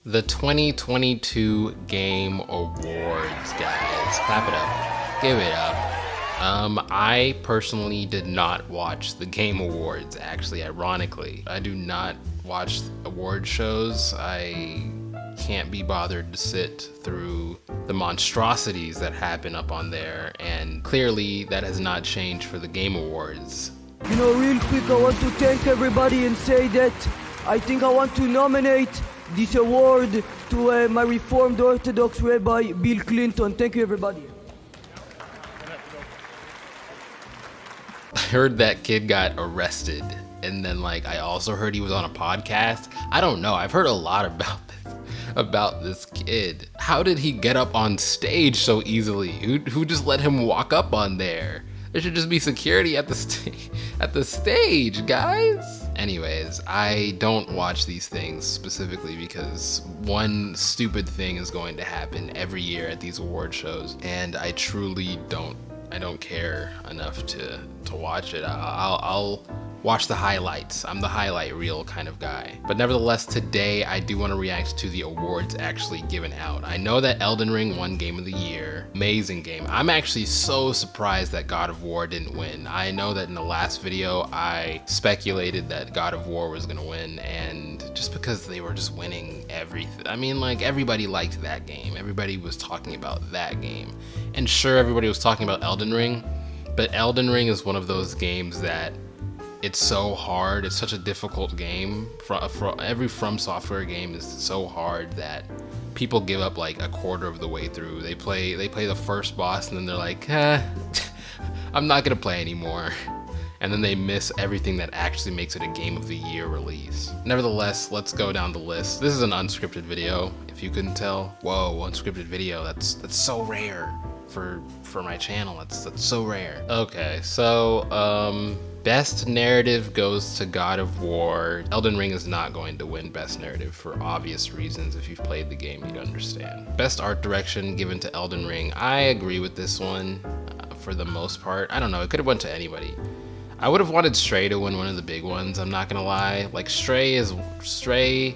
The 2022 Game Awards, guys. Clap it up. Give it up. I personally did not watch the Game Awards, actually, ironically. I do not watch award shows. I can't be bothered to sit through the monstrosities that happen up on there, and clearly that has not changed for the Game Awards. You know, real quick, I want to thank everybody and say that I think I want to nominate this award to my Reformed Orthodox Rabbi, Bill Clinton. Thank you, everybody. I heard that kid got arrested, and then I also heard he was on a podcast. I don't know, I've heard a lot about this kid. How did he get up on stage so easily? Who just let him walk up on there? There should just be security at the stage, guys. Anyways, I don't watch these things specifically because one stupid thing is going to happen every year at these award shows, and I truly don't care enough to watch it. I'll watch the highlights. I'm the highlight reel kind of guy. But nevertheless, today I do want to react to the awards actually given out. I know that Elden Ring won Game of the Year. Amazing game. I'm actually so surprised that God of War didn't win. I know that in the last video I speculated that God of War was gonna win, and just because they were just winning everything. I mean, everybody liked that game. Everybody was talking about that game. And sure, everybody was talking about Elden Ring, but Elden Ring is one of those games that it's so hard. It's such a difficult game. Every From Software game is so hard that people give up a quarter of the way through. They play the first boss and then they're like, I'm not gonna play anymore. And then they miss everything that actually makes it a Game of the Year release. Nevertheless, let's go down the list. This is an unscripted video, if you couldn't tell. Whoa, unscripted video, that's so rare for my channel. That's so rare. Okay, so Best Narrative goes to God of War. Elden Ring is not going to win Best Narrative for obvious reasons. If you've played the game, you'd understand. Best Art Direction given to Elden Ring. I agree with this one for the most part. I don't know, it could have went to anybody. I would have wanted Stray to win one of the big ones, I'm not gonna lie. Stray,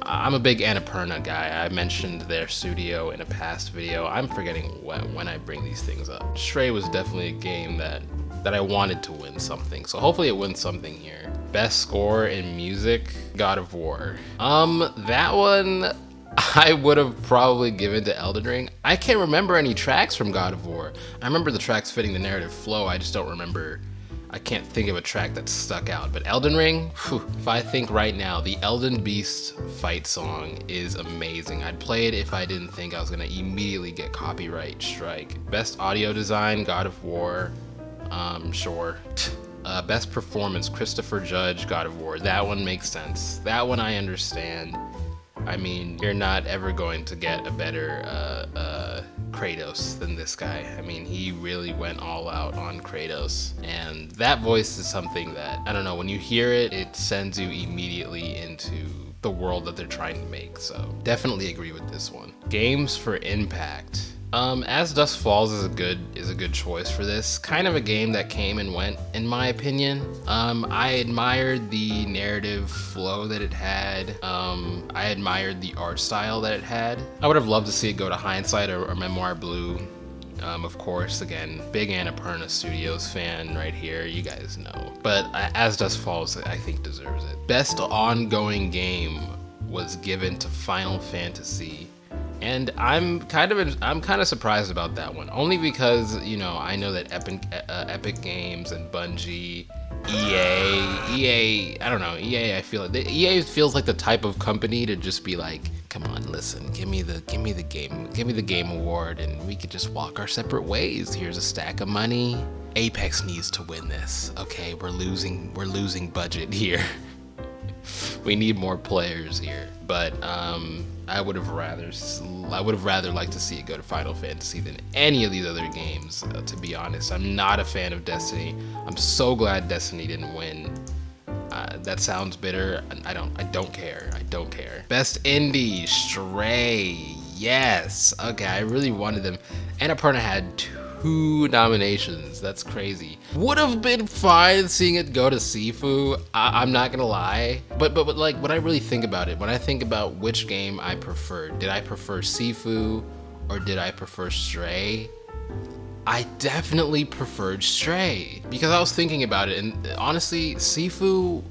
I'm a big Annapurna guy. I mentioned their studio in a past video. I'm forgetting when I bring these things up. Stray was definitely a game that I wanted to win something, so hopefully it wins something here. Best Score in Music, God of War. That one I would have probably given to Elden Ring. I can't remember any tracks from God of War. I remember the tracks fitting the narrative flow, I just don't remember. I can't think of a track that stuck out, but Elden Ring, whew, if I think right now, the Elden Beast fight song is amazing. I'd play it if I didn't think I was gonna immediately get copyright strike. Best Audio Design, God of War, sure. Best Performance, Christopher Judge, God of War. That one makes sense. That one I understand. I mean, you're not ever going to get a better Kratos than this guy. I mean, he really went all out on Kratos. And that voice is something that, I don't know, when you hear it, it sends you immediately into the world that they're trying to make. So definitely agree with this one. Games for Impact. As Dusk Falls is a good choice for this. Kind of a game that came and went, in my opinion. I admired the narrative flow that it had. I admired the art style that it had. I would have loved to see it go to Hindsight or Memoir Blue. Of course, again, big Annapurna Studios fan right here, you guys know. But As Dusk Falls, I think deserves it. Best Ongoing Game was given to Final Fantasy. And I'm kind of surprised about that one, only because, you know, I know that Epic Games and Bungie, EA, I don't know, EA, I feel like EA feels like the type of company to just be like, come on, listen, give me the game award, and we could just walk our separate ways. Here's a stack of money. Apex needs to win this. Okay, we're losing budget here. We need more players here, but I would have rather liked to see it go to Final Fantasy than any of these other games, to be honest. I'm not a fan of Destiny. I'm so glad Destiny didn't win. That sounds bitter. I don't care. Best Indie, Stray. Yes. Okay, I really wanted them. Annapurna had 2 nominations. That's crazy. Would have been fine seeing it go to Sifu. I'm not gonna lie. But like, when I really think about it, when I think about which game I preferred, did I prefer Sifu or did I prefer Stray? I definitely preferred Stray because I was thinking about it, and honestly, Sifu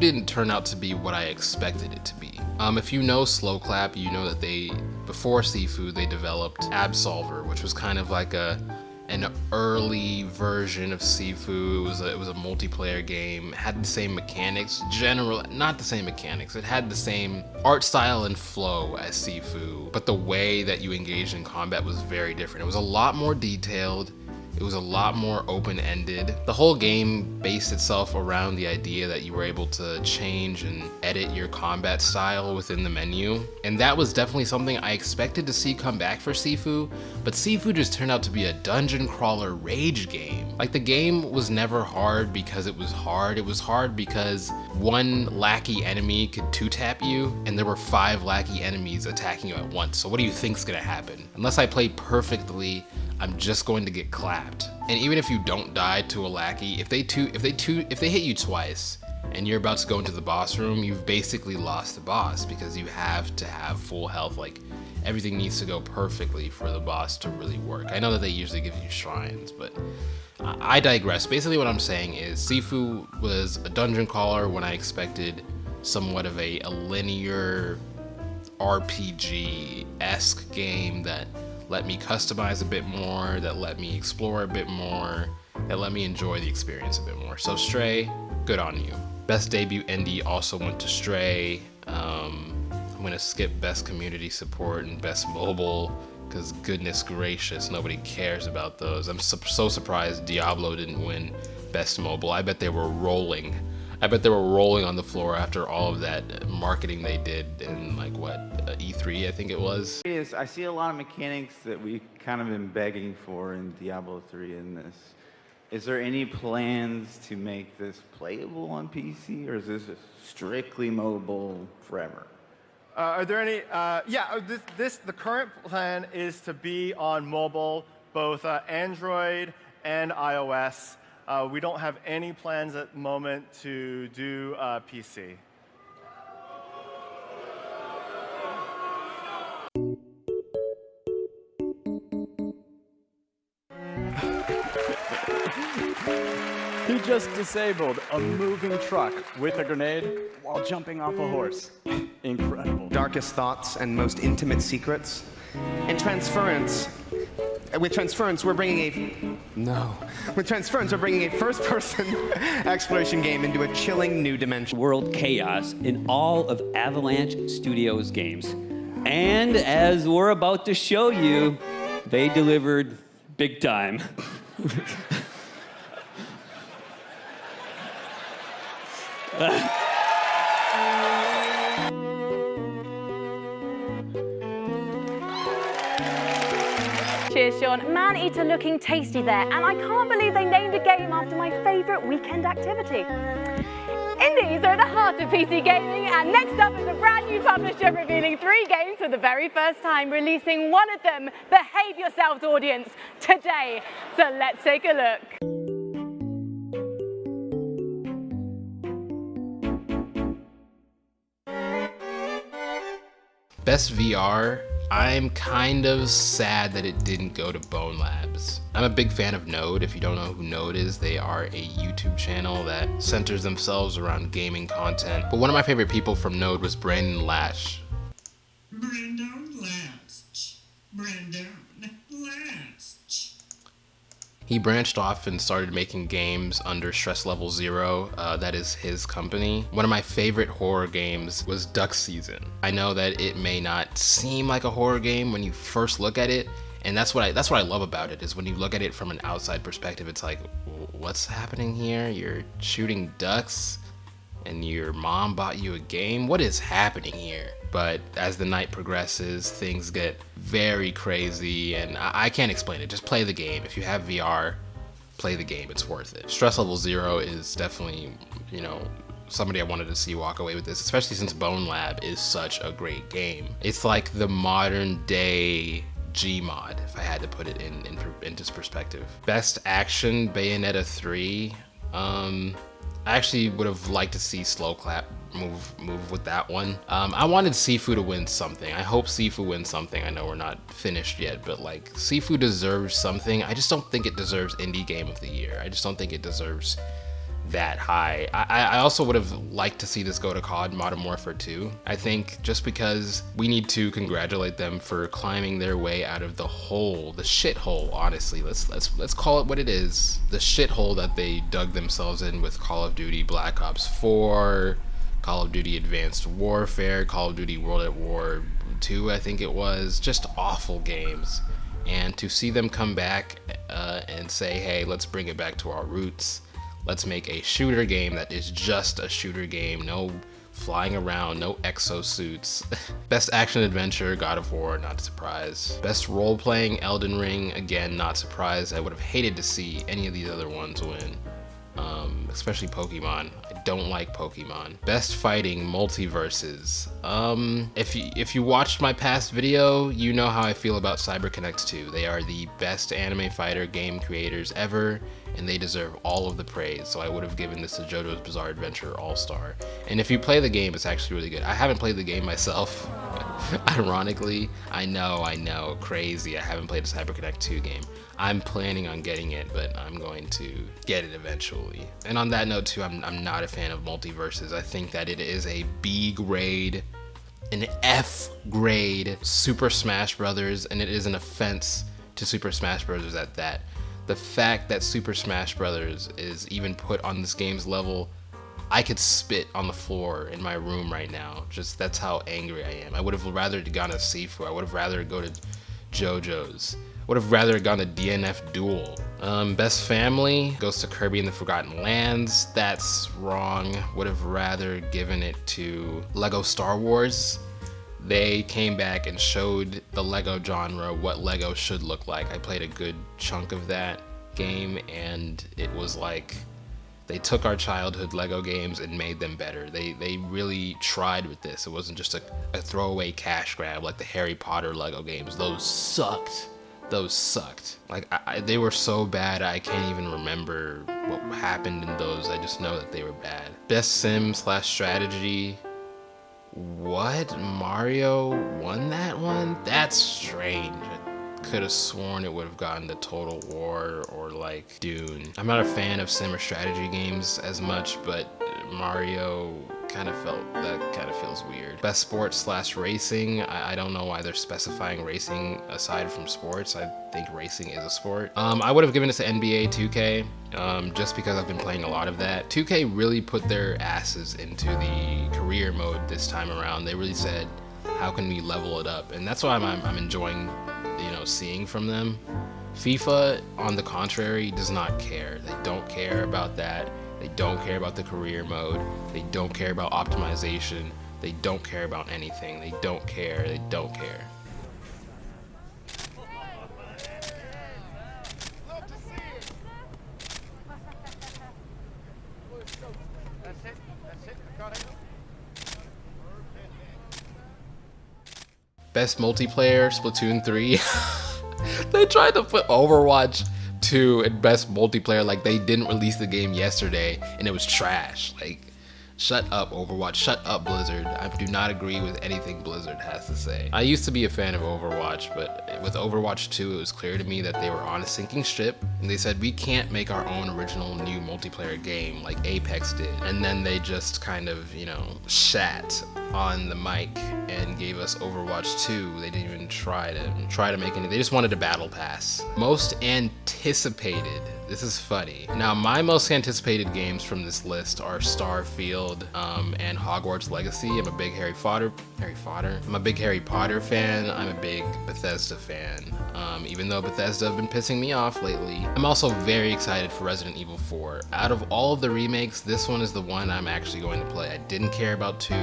didn't turn out to be what I expected it to be. If you know Slow Clap, you know that before Sifu, they developed Absolver, which was kind of like an early version of Sifu. It was a multiplayer game. It had the same mechanics, not the same mechanics. It had the same art style and flow as Sifu, but the way that you engaged in combat was very different. It was a lot more detailed. It was a lot more open-ended. The whole game based itself around the idea that you were able to change and edit your combat style within the menu. And that was definitely something I expected to see come back for Sifu, but Sifu just turned out to be a dungeon crawler rage game. Like, the game was never hard because it was hard. It was hard because one lackey enemy could 2-tap you, and there were 5 lackey enemies attacking you at once. So what do you think's gonna happen? Unless I play perfectly, I'm just going to get clapped. And even if you don't die to a lackey, if they hit you twice and you're about to go into the boss room, you've basically lost the boss because you have to have full health. Like, everything needs to go perfectly for the boss to really work. I know that they usually give you shrines, but I digress. Basically what I'm saying is Sifu was a dungeon crawler when I expected somewhat of a linear RPG-esque game that let me customize a bit more, that let me explore a bit more, that let me enjoy the experience a bit more. So Stray, good on you. Best debut indie also went to Stray. I'm gonna skip best community support and best mobile, because goodness gracious, nobody cares about those. I'm so surprised Diablo didn't win best mobile. I bet they were rolling. I bet they were rolling on the floor after all of that marketing they did in, like, what, E3, I think it was. I see a lot of mechanics that we've kind of been begging for in Diablo 3 in this. Is there any plans to make this playable on PC, or is this strictly mobile forever? Are there any? The current plan is to be on mobile, both Android and iOS. We don't have any plans at the moment to do PC. He just disabled a moving truck with a grenade while jumping off a horse. Incredible. Darkest thoughts and most intimate secrets. And transference. With transference, we're bringing a first-person exploration game into a chilling new dimension. World chaos in all of Avalanche Studios games. And as we're about to show you, they delivered big time. Cheers, Sean. Man-eater looking tasty there, and I can't believe they named a game after my favourite weekend activity. Indies are at the heart of PC gaming, and next up is a brand new publisher revealing 3 games for the very first time, releasing one of them, Behave Yourselves audience, today. So let's take a look. Best VR, I'm kind of sad that it didn't go to Bone Labs. I'm a big fan of Node. If you don't know who Node is, they are a YouTube channel that centers themselves around gaming content. But one of my favorite people from Node was Brandon Lash. Brandon Lash. He branched off and started making games under Stress Level Zero. That is his company. One of my favorite horror games was Duck Season. I know that it may not seem like a horror game when you first look at it, and that's what I love about it, is when you look at it from an outside perspective, it's like, what's happening here? You're shooting ducks and your mom bought you a game? What is happening here? But as the night progresses, things get very crazy, and I can't explain it. Just play the game. If you have VR, play the game. It's worth it. Stress Level Zero is definitely, you know, somebody I wanted to see walk away with this, especially since Bone Lab is such a great game. It's like the modern day Gmod, if I had to put it into perspective. Best action, Bayonetta 3. I actually would have liked to see Slow Clap move with that one. I wanted Sifu to win something. I hope Sifu wins something. I know we're not finished yet, but like Sifu deserves something. I just don't think it deserves Indie Game of the Year. I just don't think it deserves that high. I also would have liked to see this go to COD Modern Warfare 2. I think just because we need to congratulate them for climbing their way out of the shithole, honestly. Let's call it what it is. The shithole that they dug themselves in with Call of Duty Black Ops 4, Call of Duty Advanced Warfare, Call of Duty World at War 2, I think it was. Just awful games. And to see them come back and say, hey, let's bring it back to our roots. Let's make a shooter game that is just a shooter game. No flying around, no exosuits. Best action adventure, God of War, not surprised. Best role-playing, Elden Ring, again, not surprised. I would have hated to see any of these other ones win. Especially Pokemon. I don't like Pokemon. Best fighting, Multiverses. If you watched my past video, you know how I feel about CyberConnect 2. They are the best anime fighter game creators ever, and they deserve all of the praise. So I would have given this to JoJo's Bizarre Adventure All-Star. And if you play the game, it's actually really good. I haven't played the game myself. Ironically, I know, crazy. I haven't played a CyberConnect 2 game. I'm planning on getting it, but I'm going to get it eventually. And on that note too, I'm not a fan of Multiverses. I think that it is a B grade, an F grade Super Smash Brothers, and it is an offense to Super Smash Brothers at that. The fact that Super Smash Brothers is even put on this game's level, I could spit on the floor in my room right now. Just that's how angry I am. I would have rather gone to Sifu. I would have rather go to JoJo's. Would have rather gone to DNF Duel. Best family goes to Kirby and the Forgotten Lands. That's wrong. Would have rather given it to Lego Star Wars. They came back and showed the Lego genre what Lego should look like. I played a good chunk of that game, and it was like they took our childhood Lego games and made them better. They really tried with this. It wasn't just a throwaway cash grab like the Harry Potter Lego games. Those sucked. Those sucked. Like, they were so bad, I can't even remember what happened in those. I just know that they were bad. Best sim/strategy. What? Mario won that one? That's strange. I could have sworn it would have gotten the Total War or like Dune. I'm not a fan of sim or strategy games as much, but Mario kind of feels weird. Best sports/racing. I don't know why they're specifying racing aside from sports. I think racing is a sport. I would have given this to NBA 2K just because I've been playing a lot of that. 2K really put their asses into the career mode this time around. They really said, how can we level it up? And that's why I'm enjoying, seeing from them. FIFA, on the contrary, does not care. They don't care about that. They don't care about the career mode. They don't care about optimization. They don't care about anything. They don't care. They don't care. Best multiplayer, Splatoon 3. They tried to put Overwatch 2 in best multiplayer like they didn't release the game yesterday and it was trash. Like, shut up, Overwatch. Shut up, Blizzard. I do not agree with anything Blizzard has to say. I used to be a fan of Overwatch, but with Overwatch 2, it was clear to me that they were on a sinking ship, and they said, we can't make our own original new multiplayer game like Apex did. And then they just kind of, shat on the mic and gave us Overwatch 2. They didn't even try to make any. They just wanted a battle pass. Most anticipated. This is funny. Now, my most anticipated games from this list are Starfield and Hogwarts Legacy. I'm a big Harry Potter. I'm a big Harry Potter fan. I'm a big Bethesda fan. Even though Bethesda have been pissing me off lately. I'm also very excited for Resident Evil 4. Out of all of the remakes, this one is the one I'm actually going to play. I didn't care about 2.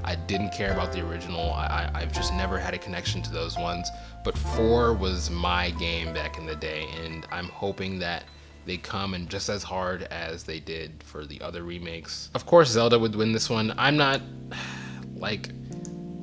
I didn't care about the original. I've just never had a connection to those ones. But 4 was my game back in the day, and I'm hoping that they come in just as hard as they did for the other remakes. Of course, Zelda would win this one. I'm not,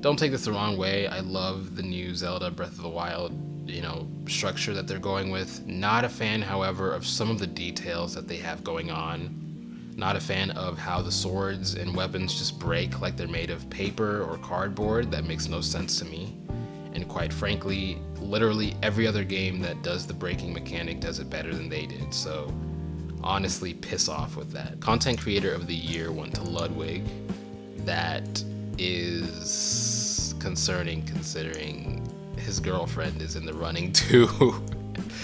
don't take this the wrong way. I love the new Zelda Breath of the Wild structure that they're going with. Not a fan, however, of some of the details that they have going on. Not a fan of how the swords and weapons just break like they're made of paper or cardboard. That makes no sense to me. And quite frankly, literally every other game that does the breaking mechanic does it better than they did. So honestly, piss off with that. Content Creator of the Year went to Ludwig. That is concerning considering his girlfriend is in the running too.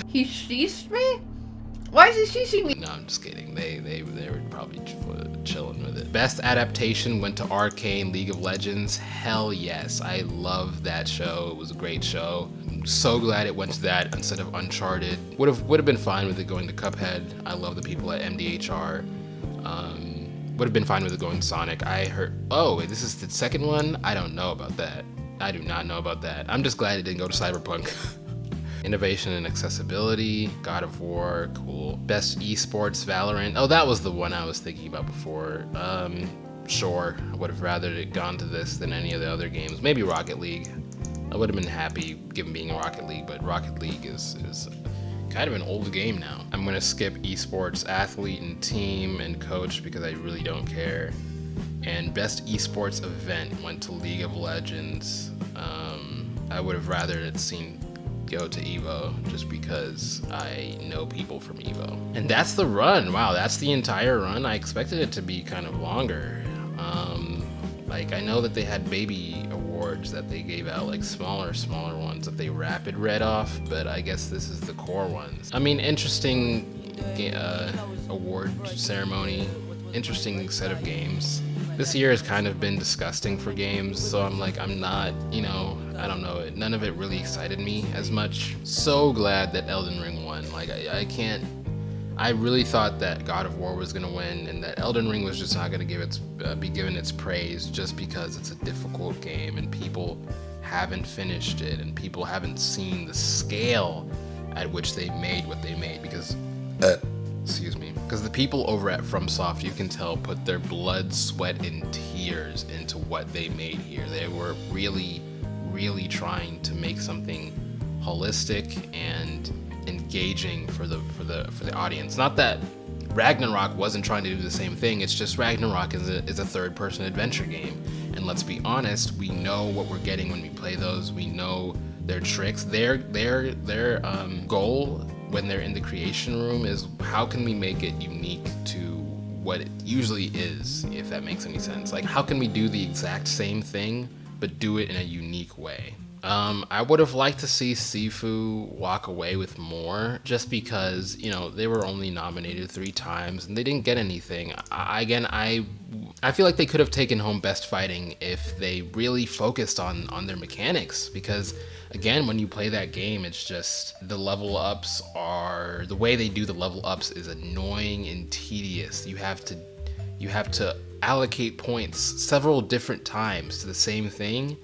He sheeshed me? Why is he sheeshing me? No, I'm just kidding. They were probably chilling with it. Best adaptation went to Arcane League of Legends. Hell yes, I love that show. It was a great show. I'm so glad it went to that instead of Uncharted. Would have been fine with it going to Cuphead. I love the people at MDHR. Would have been fine with it going to Sonic. I heard. Oh, wait, this is the second one. I don't know about that. I do not know about that. I'm just glad it didn't go to Cyberpunk. Innovation and accessibility, God of War, cool. Best esports, Valorant. Oh, that was the one I was thinking about before. Sure, I would have rather it gone to this than any of the other games. Maybe Rocket League. I would have been happy given being a Rocket League, but Rocket League is kind of an old game now. I'm gonna skip esports, athlete and team and coach because I really don't care. And best esports event went to League of Legends. I would have rather it seen go to Evo just because I know people from Evo. And that's the run. Wow, that's the entire run. I expected it to be kind of longer. Like I know that they had baby awards that they gave out, like smaller ones that they rapid read off, but I guess this is the core ones. I mean, interesting award ceremony, interesting set of games. This year has kind of been disgusting for games, so I'm not, I don't know, none of it really excited me as much. So glad that Elden Ring won. Like, I really thought that God of War was gonna win, and that Elden Ring was just not gonna be given its praise just because it's a difficult game and people haven't finished it and people haven't seen the scale at which they made what they made because because the people over at FromSoft, you can tell, put their blood, sweat, and tears into what they made here. They were really, really trying to make something holistic and engaging for the audience. Not that Ragnarok wasn't trying to do the same thing. It's just Ragnarok is a third-person adventure game, and let's be honest, we know what we're getting when we play those. We know their tricks. Their goal when they're in the creation room is how can we make it unique to what it usually is, if that makes any sense. Like, how can we do the exact same thing but do it in a unique way? I would have liked to see Sifu walk away with more, just because, they were only nominated 3 times and they didn't get anything. I feel like they could have taken home Best Fighting if they really focused on their mechanics, because again, when you play that game, it's just the level ups the way they do the level ups is annoying and tedious. You have to allocate points several different times to the same thing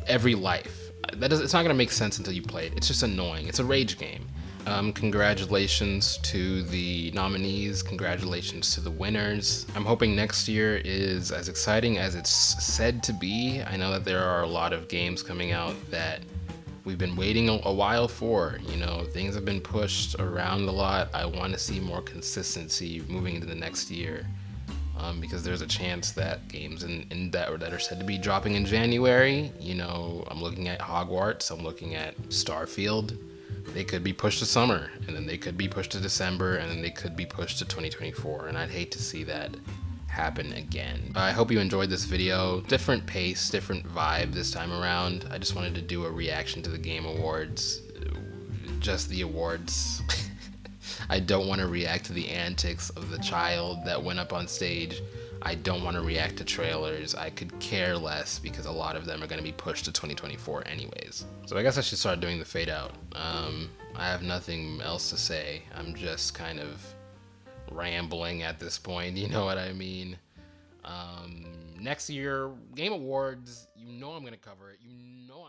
every life. It's not gonna make sense until you play it. It's just annoying. It's a rage game. Congratulations to the nominees. Congratulations to the winners. I'm hoping next year is as exciting as it's said to be. I know that there are a lot of games coming out that we've been waiting a while for. Things have been pushed around a lot. I want to see more consistency moving into the next year. Because there's a chance that games that are said to be dropping in January, I'm looking at Hogwarts, I'm looking at Starfield, they could be pushed to summer, and then they could be pushed to December, and then they could be pushed to 2024, and I'd hate to see that happen again. I hope you enjoyed this video. Different pace, different vibe this time around. I just wanted to do a reaction to the Game Awards, just the awards. I don't want to react to the antics of the child that went up on stage. I don't want to react to trailers. I could care less because a lot of them are going to be pushed to 2024 anyways. So I guess I should start doing the fade out. I have nothing else to say. I'm just kind of rambling at this point, you know what I mean? Next year, Game Awards, I'm going to cover it. I'm on